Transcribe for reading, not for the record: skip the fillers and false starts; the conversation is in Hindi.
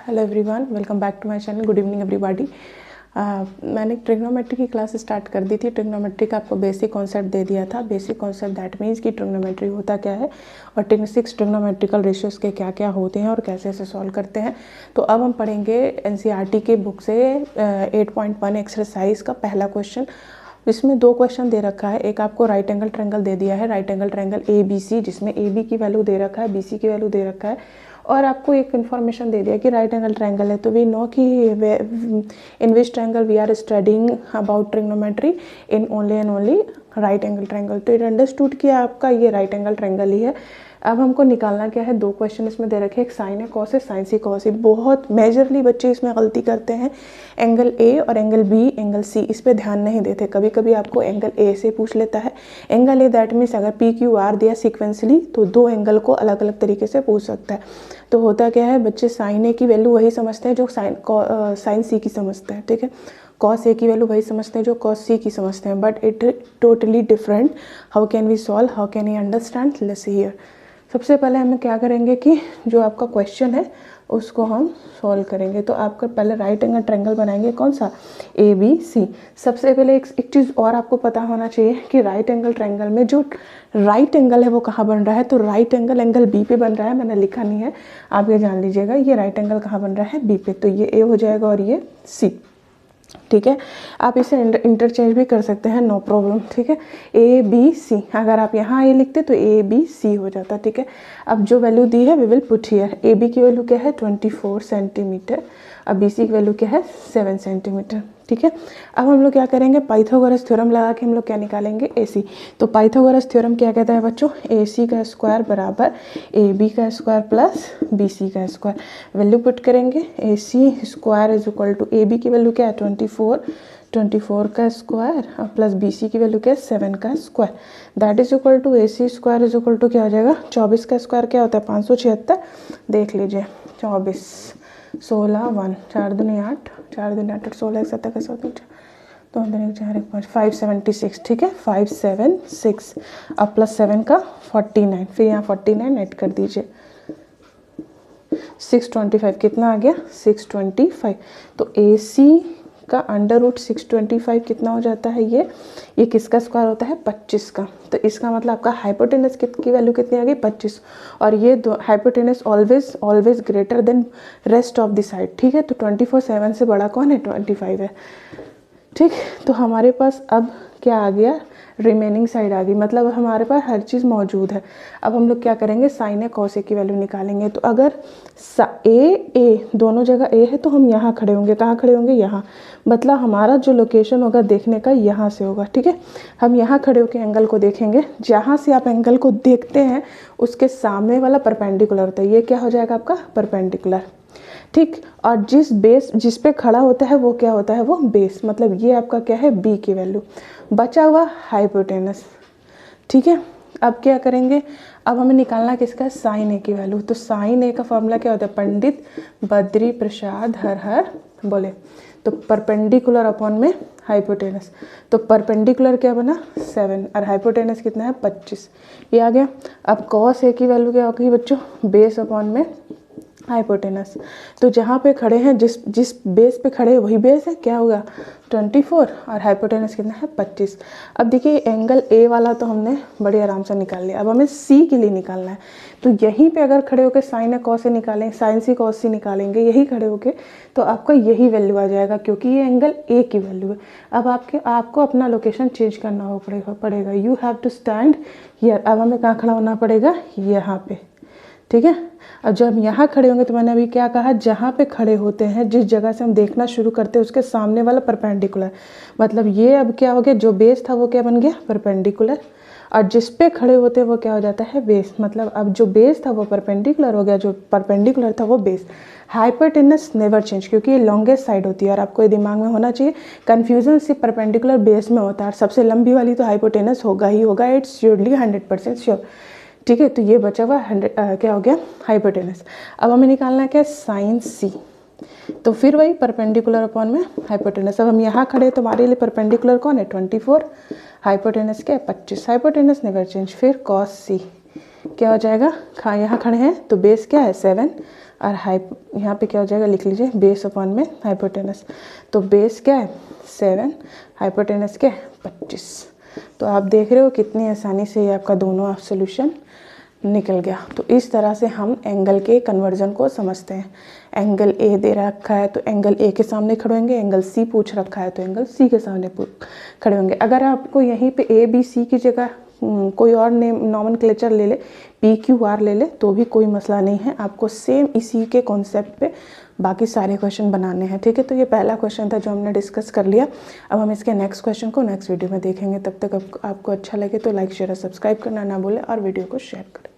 Hello everyone, welcome back to my channel. Good evening everybody. मैंने ट्रिग्नोमेट्री की क्लास स्टार्ट कर दी थी। ट्रिग्नोमेट्री का आपको बेसिक कॉन्सेप्ट दे दिया था। बेसिक कॉन्सेप्ट दैट मीन्स कि ट्रिग्नोमेट्री होता क्या है और 6 ट्रिग्नोमेट्रिकल रेशियोज के क्या क्या होते हैं और कैसे ऐसे सॉल्व करते हैं। तो अब हम पढ़ेंगे एनसीईआरटी के बुक से 8.1 एक्सरसाइज का पहला क्वेश्चन। इसमें 2 क्वेश्चन दे रखा है। एक आपको राइट एंगल ट्रायंगल दे दिया है, राइट एंगल ट्रायंगल ABC, जिसमें AB की वैल्यू दे रखा है, BC की वैल्यू दे रखा है, और आपको एक इन्फॉर्मेशन दे दिया कि राइट एंगल ट्रायंगल है। तो वी नो कि in which triangle we are studying about trigonometry in only and only right angle triangle. तो इट अंडरस्टूड किया आपका ये राइट एंगल ट्रायंगल ही है। अब हमको निकालना क्या है, 2 क्वेश्चन इसमें दे रखे, एक साइन है, कॉस है, साइन सी कॉस सी। बहुत मेजरली बच्चे इसमें गलती करते हैं। एंगल ए और एंगल बी, एंगल सी, इस पे ध्यान नहीं देते। कभी कभी आपको एंगल ए से पूछ लेता है। एंगल ए दैट मीन्स अगर पी क्यू आर दिया सिक्वेंसली तो 2 एंगल को अलग अलग तरीके से पूछ सकता है। तो होता क्या है, बच्चे साइन ए की वैल्यू वही समझते हैं जो साइन सी की समझते हैं, ठीक है। कॉस ए की वैल्यू वही समझते हैं जो कॉस सी की समझते हैं, but it totally different. How can we solve, how can you understand, let's see here. सबसे पहले हम क्या करेंगे कि जो आपका क्वेश्चन है उसको हम सॉल्व करेंगे। तो आपका पहले राइट एंगल ट्रायंगल बनाएंगे, कौन सा, ABC। सबसे पहले एक चीज़ और आपको पता होना चाहिए कि राइट एंगल ट्रायंगल में जो राइट एंगल है वो कहाँ बन रहा है। तो राइट एंगल एंगल B पे बन रहा है, मैंने लिखा नहीं है, आप ये जान लीजिएगा। ये राइट एंगल कहाँ बन रहा है, B पे। तो ये A हो जाएगा और ये C, ठीक है। आप इसे इंटरचेंज भी कर सकते हैं, नो प्रॉब्लम, ठीक है। ABC, अगर आप यहाँ A लिखते तो ABC हो जाता, ठीक है। अब जो वैल्यू दी है we will put here. AB की वैल्यू क्या है, 24 सेंटीमीटर। अब BC की वैल्यू क्या है, 7 सेंटीमीटर, ठीक है। अब हम लोग क्या करेंगे, पाइथागोरस थ्योरम लगा के हम लोग क्या निकालेंगे, AC। तो पाइथागोरस थ्योरम क्या कहता है बच्चों, AC का स्क्वायर बराबर AB का स्क्वायर प्लस BC का स्क्वायर। वैल्यू पुट करेंगे, AC square is equal to AB की वैल्यू क्या है, 24 का स्क्वायर और प्लस BC की वैल्यू क्या है, 7 का square. That is equal to AC square is equal to क्या हो जाएगा, 24 का स्क्वायर क्या होता है, 576। देख लीजिए, 24 16 1 4 दूनी 8, 4 दूनी 8 16 1 7 का 7 2 2 4 1 5 576, ठीक है, 576। अब प्लस 7 का 49, फिर यहाँ 49 ऐड कर दीजिए, 625 कितना आ गया, 625। तो AC का अंडर रूट 625 कितना हो जाता है, ये किसका स्क्वायर होता है, 25 का। तो इसका मतलब आपका हाइपोटेनस की वैल्यू कितनी आ गई, 25। और ये hypotenuse always greater than rest of the side, ठीक है। तो 24 7 से बड़ा कौन है, 25 है, ठीक। तो हमारे पास अब क्या आ गया, रिमेनिंग साइड आ गई, मतलब हमारे पास हर चीज़ मौजूद है। अब हम लोग क्या करेंगे, साइन ए कॉस ए की वैल्यू निकालेंगे। तो अगर ए दोनों जगह ए है तो हम यहाँ खड़े होंगे, कहाँ खड़े होंगे, यहाँ। मतलब हमारा जो लोकेशन होगा देखने का यहाँ से होगा, ठीक है। हम यहाँ खड़े होकर एंगल को देखेंगे, जहाँ से आप एंगल को देखते हैं उसके सामने वाला परपेंडिकुलर होता है, ये क्या हो जाएगा आपका परपेंडिकुलर, ठीक। और जिस पे खड़ा होता है वो क्या होता है, वो बेस, मतलब ये आपका क्या है, B की वैल्यू। बचा हुआ हाइपोटेनस, ठीक है। अब क्या करेंगे, अब हमें निकालना किसका, साइन ए की वैल्यू। तो साइन ए का फॉर्मूला क्या होता है, पंडित बद्री प्रसाद हर हर बोले। तो परपेंडिकुलर अपॉन में हाइपोटेनस, तो परपेंडिकुलर क्या बना 7 और हाइपोटेनस कितना है 25, ये आ गया। अब कॉस ए की वैल्यू क्या होगी बच्चों, बेस अपॉन में हाइपोटेनस। तो जहाँ पे खड़े हैं, जिस बेस पे खड़े हैं वही बेस है, क्या होगा 24 और हाइपोटेनस कितना है 25। अब देखिए एंगल ए वाला तो हमने बड़े आराम से निकाल लिया। अब हमें सी के लिए निकालना है। तो यहीं पे अगर खड़े होकर साइन ए कॉस से निकालें, साइन सी कॉस सी निकालेंगे, यही खड़े होके तो आपका यही वैल्यू आ जाएगा, क्योंकि ये एंगल ए की वैल्यू है। अब आपको अपना लोकेशन चेंज करना पड़ेगा। You have to stand here. अब हमें कहाँ खड़ा होना पड़ेगा, यहाँ पे, ठीक है। अब जब यहाँ खड़े होंगे तो मैंने अभी क्या कहा, जहाँ पे खड़े होते हैं, जिस जगह से हम देखना शुरू करते हैं उसके सामने वाला परपेंडिकुलर, मतलब ये अब क्या हो गया, जो बेस था वो क्या बन गया परपेंडिकुलर, और जिस पे खड़े होते हैं वो क्या हो जाता है बेस। मतलब अब जो बेस था वो परपेंडिकुलर हो गया, जो परपेंडिकुलर था वो बेस। हाइपोटेनस नेवर चेंज, क्योंकि ये लॉन्गेस्ट साइड होती है और आपको ये दिमाग में होना चाहिए। कन्फ्यूजन सिर्फ परपेंडिकुलर बेस में होता है, और सबसे लंबी वाली तो हाइपोटेनस होगा ही होगा, इट्स श्योरली 100% श्योर, ठीक है। तो ये बचा हुआ क्या हो गया, हाइपोटेनस। अब हमें निकालना है क्या, साइन सी। तो फिर वही परपेंडिकुलर अपॉन में हाइपोटेनस। अब हम यहाँ खड़े तो हमारे लिए परपेंडिकुलर कौन है 24, हाइपोटेनस क्या है 25, हाइपोटेनस नेवर चेंज। फिर कॉस सी, क्या हो जाएगा, यहाँ खड़े हैं तो बेस क्या है 7 और यहाँ पे क्या हो जाएगा, लिख लीजिए बेस अपॉन में हाइपोटेनस। तो बेस क्या है 7, हाइपोटेनस क्या है 25। तो आप देख रहे हो कितनी आसानी से ये आपका दोनों सोल्यूशन निकल गया। तो इस तरह से हम एंगल के कन्वर्जन को समझते हैं। एंगल ए दे रखा है तो एंगल ए के सामने खड़े होंगे, एंगल सी पूछ रखा है तो एंगल सी के सामने खड़े होंगे। अगर आपको यहीं पे ए बी सी की जगह कोई और नेम नॉमेनक्लेचर ले ले, पी क्यू आर ले ले, तो भी कोई मसला नहीं है। आपको सेम इसी के कॉन्सेप्ट पे बाकी सारे क्वेश्चन बनाने हैं, ठीक है। तो ये पहला क्वेश्चन था जो हमने डिस्कस कर लिया। अब हम इसके नेक्स्ट क्वेश्चन को नेक्स्ट वीडियो में देखेंगे। तब तक आपको अच्छा लगे तो लाइक शेयर और सब्सक्राइब करना ना भूलें और वीडियो को शेयर करें।